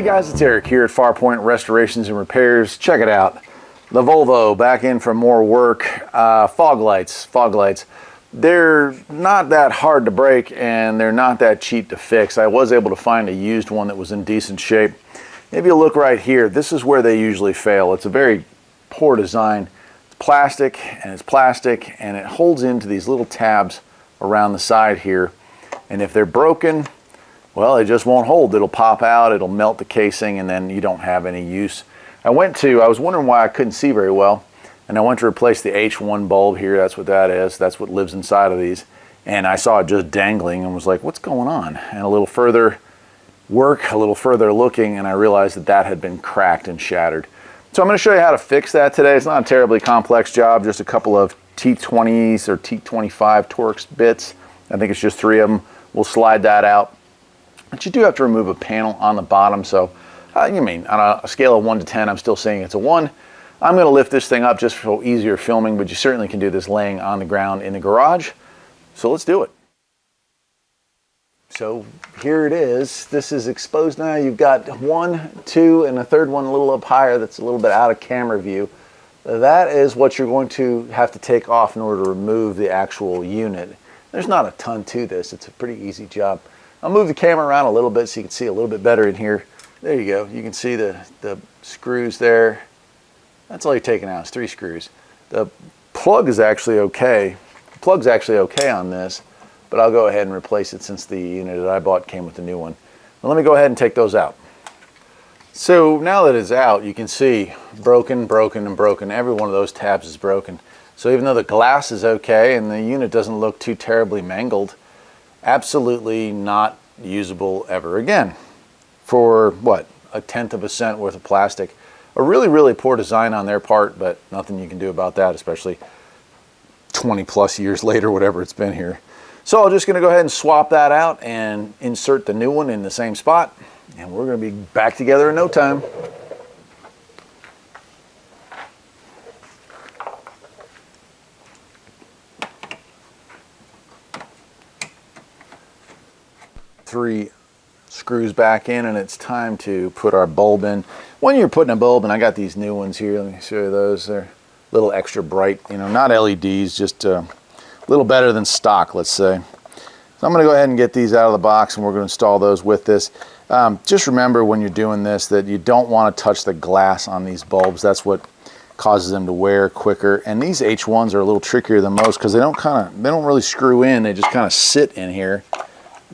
Hey guys, it's Eric here at Farpoint Restorations and Repairs. Check it out. The Volvo back in for more work. Fog lights. They're not that hard to break and they're not that cheap to fix. I was able to find a used one that was in decent shape. If you look right here, this is where they usually fail. It's a very poor design. It's plastic and it holds into these little tabs around the side here. And if they're broken, well, it just won't hold. It'll pop out, it'll melt the casing, and then you don't have any use. I was wondering why I couldn't see very well, and I went to replace the H1 bulb here. That's what that is. That's what lives inside of these. And I saw it just dangling and was like, what's going on? And a little further work, a little further looking, and I realized that that had been cracked and shattered. So I'm going to show you how to fix that today. It's not a terribly complex job, just a couple of T20s or T25 Torx bits. I think it's just 3 of them. We'll slide that out. But you do have to remove a panel on the bottom, so on a scale of 1 to 10, I'm still saying it's a 1. I'm going to lift this thing up just for easier filming, but you certainly can do this laying on the ground in the garage. So let's do it. So here it is. This is exposed now. You've got 1, 2, and a third one a little up higher that's a little bit out of camera view. That is what you're going to have to take off in order to remove the actual unit. There's not a ton to this. It's a pretty easy job. I'll move the camera around a little bit so you can see a little bit better in here. There you go. You can see the screws there. That's all you're taking out is 3 screws. The plug is actually okay. The plug's actually okay on this, but I'll go ahead and replace it since the unit that I bought came with the new one. Now let me go ahead and take those out. So now that it's out, you can see broken, and broken. Every one of those tabs is broken. So even though the glass is okay and the unit doesn't look too terribly mangled, absolutely not usable ever again for what, 1/10 of a cent worth of plastic. A really poor design on their part, but nothing you can do about that, especially 20 plus years later, whatever it's been here. So I'm just going to go ahead and swap that out and insert the new one in the same spot, and we're going to be back together in no time. Three screws back in, and it's time to put our bulb in. When you're putting a bulb, and I got these new ones here, let me show you those. They're a little extra bright, not LEDs, just a little better than stock, let's say. So I'm going to go ahead and get these out of the box, and we're going to install those with this. Just remember when you're doing this that you don't want to touch the glass on these bulbs. That's what causes them to wear quicker. And these H1s are a little trickier than most because they don't really screw in. They just kind of sit in here.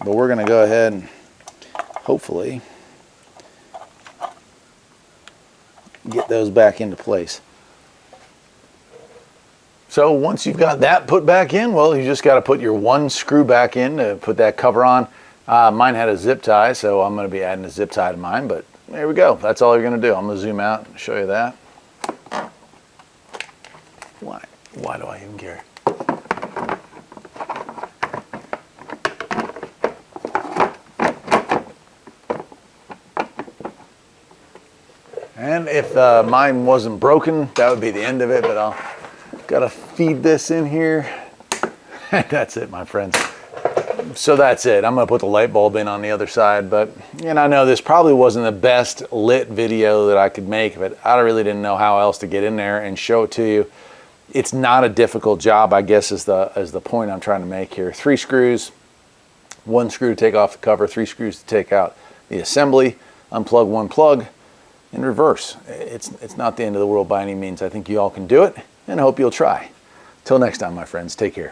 But we're going to go ahead and hopefully get those back into place. So once you've got that put back in, well, you just got to put your 1 screw back in to put that cover on. Mine had a zip tie, so I'm going to be adding a zip tie to mine, but there we go. That's all you're going to do. I'm going to zoom out and show you that. Why do I even care? And if mine wasn't broken, that would be the end of it, but I'll gotta feed this in here. That's it, my friends. So that's it. I'm gonna put the light bulb in on the other side, but I know this probably wasn't the best lit video that I could make, but I really didn't know how else to get in there and show it to you. It's not a difficult job, I guess, is the point I'm trying to make here. 3 screws, 1 screw to take off the cover, 3 screws to take out the assembly, unplug 1 plug, in reverse. It's not the end of the world by any means. I think you all can do it, and I hope you'll try. Till next time, my friends, take care.